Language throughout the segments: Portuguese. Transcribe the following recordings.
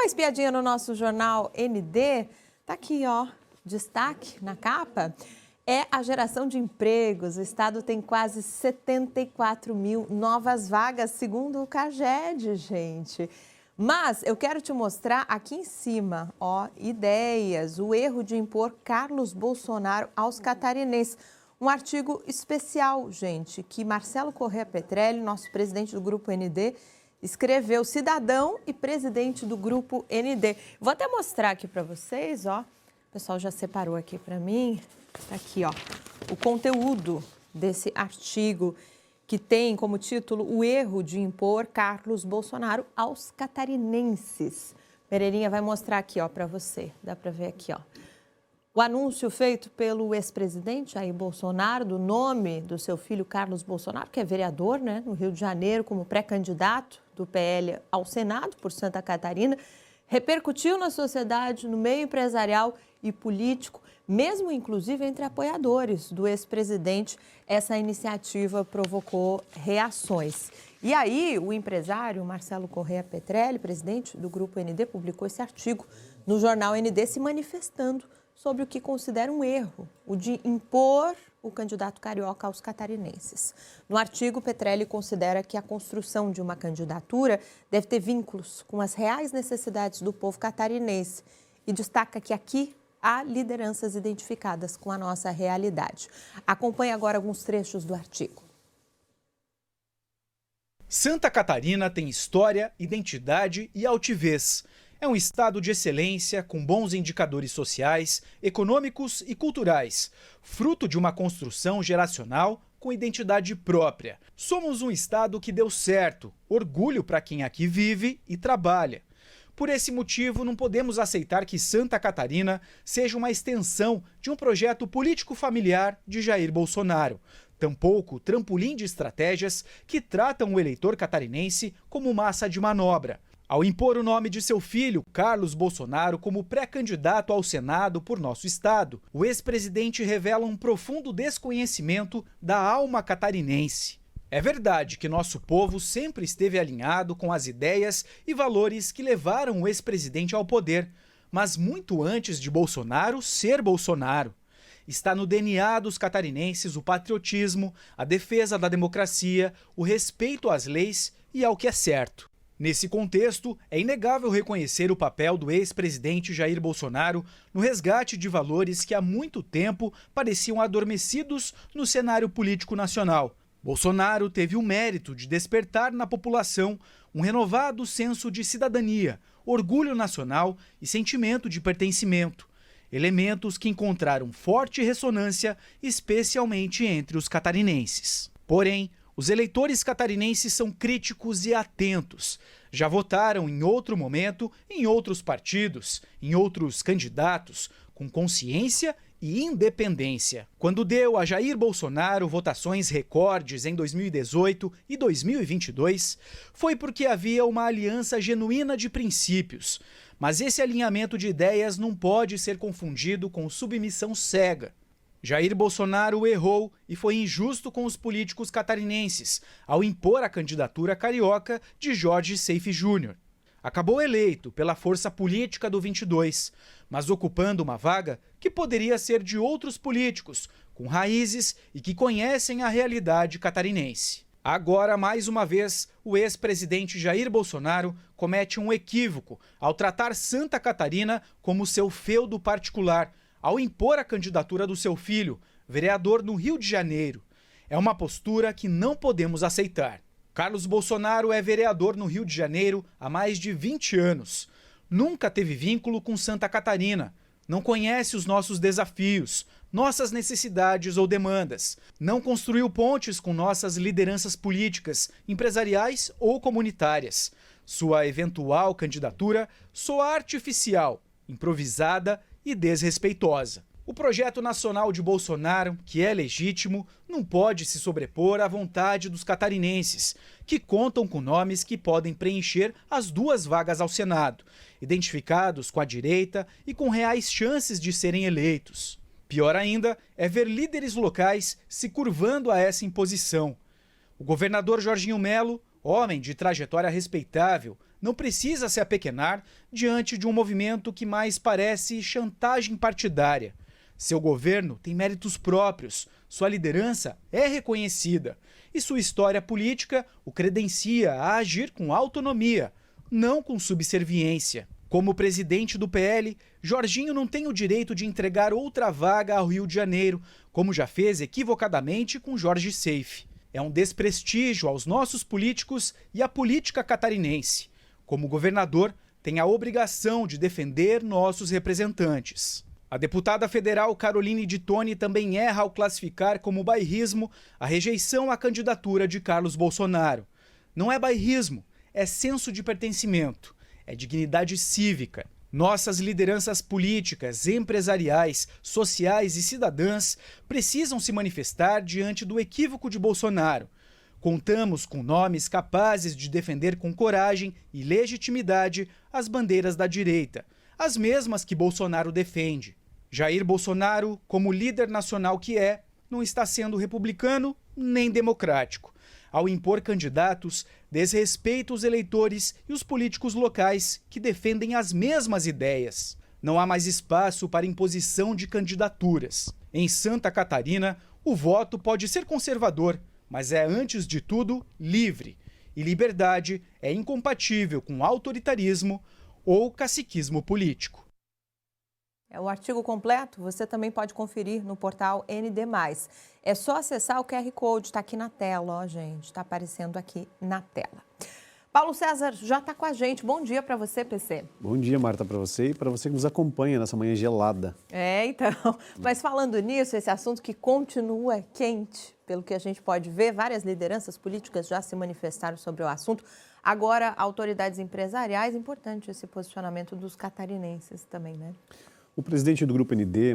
uma espiadinha no nosso jornal ND, tá aqui, ó, destaque na capa, é a geração de empregos. O estado tem quase 74 mil novas vagas, segundo o CAGED, gente. Mas eu quero te mostrar aqui em cima, ó, ideias, o erro de impor Carlos Bolsonaro aos catarinenses. Um artigo especial, gente, que Marcelo Corrêa Petrelli, nosso presidente do Grupo ND, escreveu, cidadão e presidente do Grupo ND. Vou até mostrar aqui para vocês, ó. O pessoal já separou aqui para mim. Tá aqui, ó, o conteúdo desse artigo que tem como título o erro de impor Carlos Bolsonaro aos catarinenses. Pereirinha vai mostrar aqui, ó, para você. Dá para ver aqui, ó. O anúncio feito pelo ex-presidente Jair Bolsonaro do nome do seu filho Carlos Bolsonaro, que é vereador, né, no Rio de Janeiro, como pré-candidato do PL ao Senado por Santa Catarina, repercutiu na sociedade, no meio empresarial e político, mesmo inclusive entre apoiadores do ex-presidente. Essa iniciativa provocou reações. E aí, o empresário Marcelo Corrêa Petrelli, presidente do Grupo ND, publicou esse artigo no jornal ND se manifestando sobre o que considera um erro, o de impor o candidato carioca aos catarinenses. No artigo, Petrelli considera que a construção de uma candidatura deve ter vínculos com as reais necessidades do povo catarinense e destaca que aqui há lideranças identificadas com a nossa realidade. Acompanhe agora alguns trechos do artigo. Santa Catarina tem história, identidade e altivez. É um estado de excelência, com bons indicadores sociais, econômicos e culturais, fruto de uma construção geracional com identidade própria. Somos um estado que deu certo, orgulho para quem aqui vive e trabalha. Por esse motivo, não podemos aceitar que Santa Catarina seja uma extensão de um projeto político-familiar de Jair Bolsonaro. Tampouco trampolim de estratégias que tratam o eleitor catarinense como massa de manobra. Ao impor o nome de seu filho, Carlos Bolsonaro, como pré-candidato ao Senado por nosso estado, o ex-presidente revela um profundo desconhecimento da alma catarinense. É verdade que nosso povo sempre esteve alinhado com as ideias e valores que levaram o ex-presidente ao poder, mas muito antes de Bolsonaro ser Bolsonaro. Está no DNA dos catarinenses o patriotismo, a defesa da democracia, o respeito às leis e ao que é certo. Nesse contexto, é inegável reconhecer o papel do ex-presidente Jair Bolsonaro no resgate de valores que há muito tempo pareciam adormecidos no cenário político nacional. Bolsonaro teve o mérito de despertar na população um renovado senso de cidadania, orgulho nacional e sentimento de pertencimento, elementos que encontraram forte ressonância, especialmente entre os catarinenses. Porém, os eleitores catarinenses são críticos e atentos. Já votaram em outro momento, em outros partidos, em outros candidatos, com consciência e independência. Quando deu a Jair Bolsonaro votações recordes em 2018 e 2022, foi porque havia uma aliança genuína de princípios. Mas esse alinhamento de ideias não pode ser confundido com submissão cega. Jair Bolsonaro errou e foi injusto com os políticos catarinenses ao impor a candidatura carioca de Jorge Seife Júnior. Acabou eleito pela força política do 22, mas ocupando uma vaga que poderia ser de outros políticos, com raízes e que conhecem a realidade catarinense. Agora, mais uma vez, o ex-presidente Jair Bolsonaro comete um equívoco ao tratar Santa Catarina como seu feudo particular, ao impor a candidatura do seu filho, vereador no Rio de Janeiro. É uma postura que não podemos aceitar. Carlos Bolsonaro é vereador no Rio de Janeiro há mais de 20 anos. Nunca teve vínculo com Santa Catarina. Não conhece os nossos desafios, nossas necessidades ou demandas. Não construiu pontes com nossas lideranças políticas, empresariais ou comunitárias. Sua eventual candidatura soa artificial, improvisada e desrespeitosa. O projeto nacional de Bolsonaro, que é legítimo, não pode se sobrepor à vontade dos catarinenses, que contam com nomes que podem preencher as 2 vagas ao Senado, identificados com a direita e com reais chances de serem eleitos. Pior ainda é ver líderes locais se curvando a essa imposição. O governador Jorginho Melo, homem de trajetória respeitável, não precisa se apequenar diante de um movimento que mais parece chantagem partidária. Seu governo tem méritos próprios, sua liderança é reconhecida e sua história política o credencia a agir com autonomia, não com subserviência. Como presidente do PL, Jorginho não tem o direito de entregar outra vaga ao Rio de Janeiro, como já fez equivocadamente com Jorge Seife. É um desprestígio aos nossos políticos e à política catarinense. Como governador, tem a obrigação de defender nossos representantes. A deputada federal Caroline de Toni também erra ao classificar como bairrismo a rejeição à candidatura de Carlos Bolsonaro. Não é bairrismo, é senso de pertencimento, é dignidade cívica. Nossas lideranças políticas, empresariais, sociais e cidadãs precisam se manifestar diante do equívoco de Bolsonaro. Contamos com nomes capazes de defender com coragem e legitimidade as bandeiras da direita, as mesmas que Bolsonaro defende. Jair Bolsonaro, como líder nacional que é, não está sendo republicano nem democrático. Ao impor candidatos, desrespeita os eleitores e os políticos locais que defendem as mesmas ideias. Não há mais espaço para imposição de candidaturas. Em Santa Catarina, o voto pode ser conservador, mas é, antes de tudo, livre. E liberdade é incompatível com autoritarismo ou caciquismo político. O artigo completo você também pode conferir no portal ND+. É só acessar o QR Code, está aqui na tela, ó, gente, está aparecendo aqui na tela. Paulo César já está com a gente. Bom dia para você, PC. Bom dia, Marta, para você e para você que nos acompanha nessa manhã gelada. Então, mas falando nisso, esse assunto que continua quente, pelo que a gente pode ver, várias lideranças políticas já se manifestaram sobre o assunto. Agora, autoridades empresariais, importante esse posicionamento dos catarinenses também, né? O presidente do Grupo ND,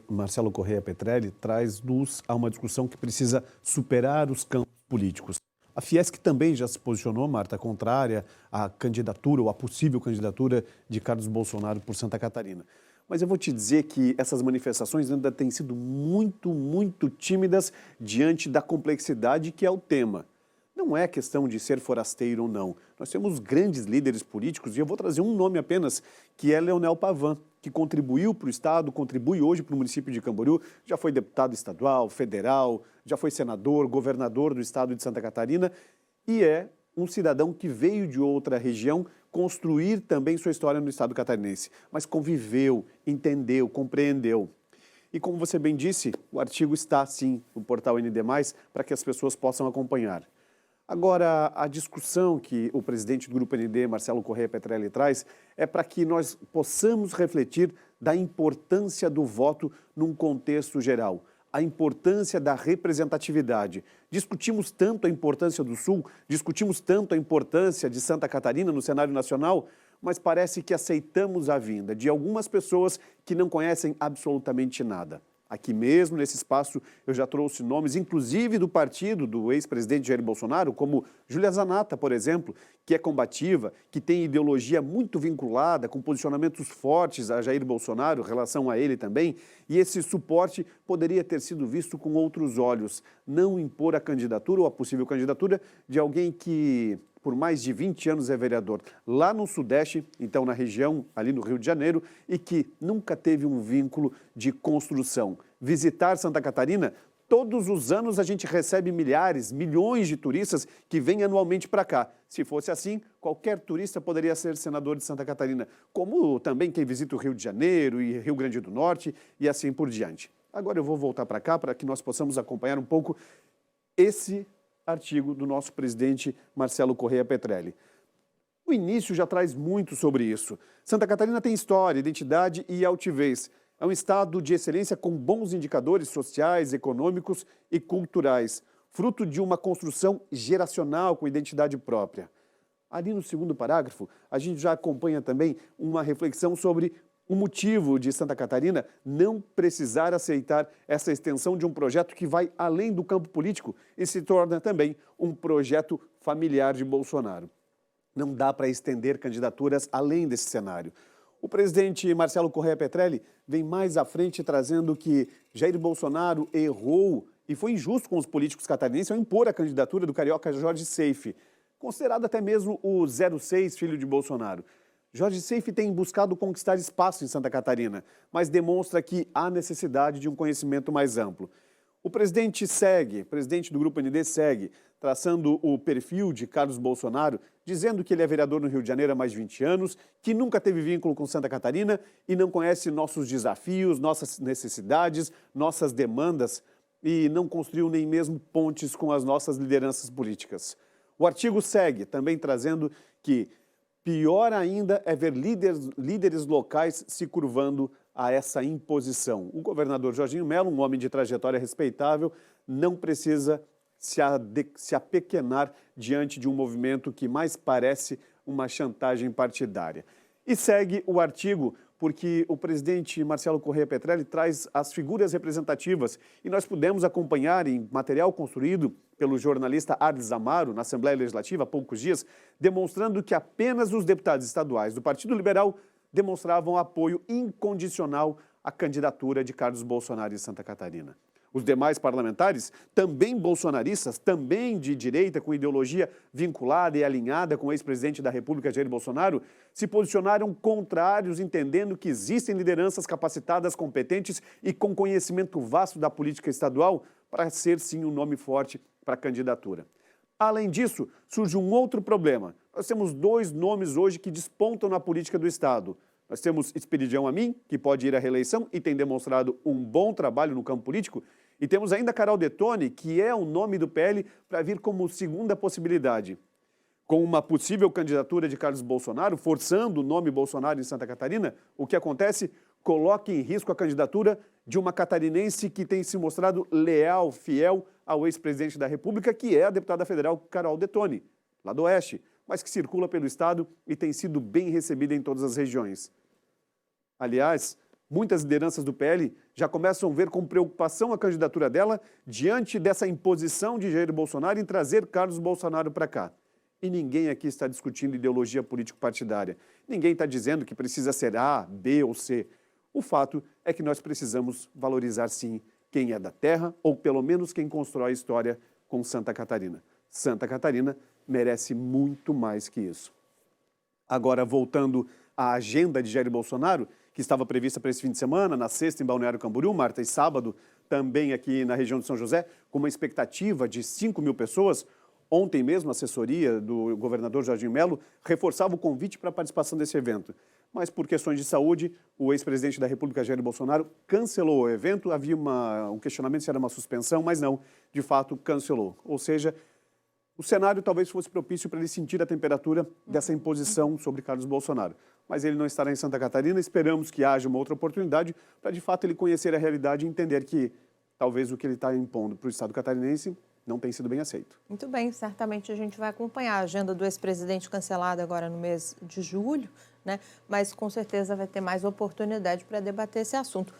Marcelo Correia Petrelli, traz luz a uma discussão que precisa superar os campos políticos. A Fiesc também já se posicionou, Marta, contrária à candidatura ou à possível candidatura de Carlos Bolsonaro por Santa Catarina. Mas eu vou te dizer que essas manifestações ainda têm sido muito tímidas diante da complexidade que é o tema. Não é questão de ser forasteiro ou não. Nós temos grandes líderes políticos, e eu vou trazer um nome apenas, que é Leonel Pavan, que contribuiu para o Estado, contribui hoje para o município de Camboriú, já foi deputado estadual, federal, já foi senador, governador do Estado de Santa Catarina, e é um cidadão que veio de outra região construir também sua história no Estado catarinense, mas conviveu, entendeu, compreendeu. E como você bem disse, o artigo está, sim, no portal ND+, para que as pessoas possam acompanhar. Agora, a discussão que o presidente do Grupo ND, Marcelo Correia Petrelli, traz é para que nós possamos refletir da importância do voto num contexto geral, a importância da representatividade. Discutimos tanto a importância do Sul, discutimos tanto a importância de Santa Catarina no cenário nacional, mas parece que aceitamos a vinda de algumas pessoas que não conhecem absolutamente nada. Aqui mesmo, nesse espaço, eu já trouxe nomes, inclusive do partido do ex-presidente Jair Bolsonaro, como Júlia Zanata, por exemplo, que é combativa, que tem ideologia muito vinculada, com posicionamentos fortes a Jair Bolsonaro, em relação a ele também, e esse suporte poderia ter sido visto com outros olhos, não impor a candidatura ou a possível candidatura de alguém que por mais de 20 anos é vereador lá no Sudeste, então na região ali no Rio de Janeiro, e que nunca teve um vínculo de construção. Visitar Santa Catarina, todos os anos a gente recebe milhares, milhões de turistas que vêm anualmente para cá. Se fosse assim, qualquer turista poderia ser senador de Santa Catarina, como também quem visita o Rio de Janeiro e Rio Grande do Norte e assim por diante. Agora eu vou voltar para cá para que nós possamos acompanhar um pouco esse artigo do nosso presidente Marcelo Correia Petrelli. O início já traz muito sobre isso. Santa Catarina tem história, identidade e altivez. É um estado de excelência com bons indicadores sociais, econômicos e culturais, fruto de uma construção geracional com identidade própria. Ali no segundo parágrafo, a gente já acompanha também uma reflexão sobre o motivo de Santa Catarina não precisar aceitar essa extensão de um projeto que vai além do campo político e se torna também um projeto familiar de Bolsonaro. Não dá para estender candidaturas além desse cenário. O presidente Marcelo Correia Petrelli vem mais à frente trazendo que Jair Bolsonaro errou e foi injusto com os políticos catarinenses ao impor a candidatura do carioca Jorge Seife. considerado até mesmo o 06 filho de Bolsonaro. Jorge Seife tem buscado conquistar espaço em Santa Catarina, mas demonstra que há necessidade de um conhecimento mais amplo. O presidente do Grupo ND segue, traçando o perfil de Carlos Bolsonaro, dizendo que ele é vereador no Rio de Janeiro há mais de 20 anos, que nunca teve vínculo com Santa Catarina e não conhece nossos desafios, nossas necessidades, nossas demandas e não construiu nem mesmo pontes com as nossas lideranças políticas. O artigo segue, também trazendo que pior ainda é ver líderes locais se curvando a essa imposição. O governador Jorginho Mello, um homem de trajetória respeitável, não precisa se apequenar diante de um movimento que mais parece uma chantagem partidária. E segue o artigo porque o presidente Marcelo Corrêa Petrelli traz as figuras representativas e nós pudemos acompanhar em material construído pelo jornalista Arles Amaro na Assembleia Legislativa há poucos dias, demonstrando que apenas os deputados estaduais do Partido Liberal demonstravam apoio incondicional à candidatura de Carlos Bolsonaro em Santa Catarina. Os demais parlamentares, também bolsonaristas, também de direita, com ideologia vinculada e alinhada com o ex-presidente da República, Jair Bolsonaro, se posicionaram contrários, entendendo que existem lideranças capacitadas, competentes e com conhecimento vasto da política estadual para ser, sim, um nome forte para a candidatura. Além disso, surge um outro problema. Nós temos dois nomes hoje que despontam na política do Estado. Nós temos Esperidião Amin, que pode ir à reeleição e tem demonstrado um bom trabalho no campo político, e temos ainda Carol Detoni, que é o nome do PL para vir como segunda possibilidade. Com uma possível candidatura de Carlos Bolsonaro, forçando o nome Bolsonaro em Santa Catarina, o que acontece? Coloca em risco a candidatura de uma catarinense que tem se mostrado leal, fiel ao ex-presidente da República, que é a deputada federal Carol Detoni, lá do Oeste, mas que circula pelo Estado e tem sido bem recebida em todas as regiões. Aliás, muitas lideranças do PL já começam a ver com preocupação a candidatura dela diante dessa imposição de Jair Bolsonaro em trazer Carlos Bolsonaro para cá. E ninguém aqui está discutindo ideologia político-partidária. Ninguém está dizendo que precisa ser A, B ou C. O fato é que nós precisamos valorizar, sim, quem é da terra ou, pelo menos, quem constrói a história com Santa Catarina. Santa Catarina merece muito mais que isso. Agora, voltando à agenda de Jair Bolsonaro, que estava prevista para esse fim de semana, na sexta em Balneário Camboriú, Marta, e sábado também aqui na região de São José, com uma expectativa de 5.000 pessoas. Ontem mesmo, a assessoria do governador Jorginho Mello reforçava o convite para a participação desse evento. Mas, por questões de saúde, o ex-presidente da República, Jair Bolsonaro, cancelou o evento. Havia um questionamento se era uma suspensão, mas não, de fato, cancelou. Ou seja, o cenário talvez fosse propício para ele sentir a temperatura dessa imposição sobre Carlos Bolsonaro. Mas ele não estará em Santa Catarina, esperamos que haja uma outra oportunidade para, de fato, ele conhecer a realidade e entender que talvez o que ele está impondo para o Estado catarinense não tenha sido bem aceito. Muito bem, certamente a gente vai acompanhar a agenda do ex-presidente cancelada agora no mês de julho, né? Mas com certeza vai ter mais oportunidade para debater esse assunto.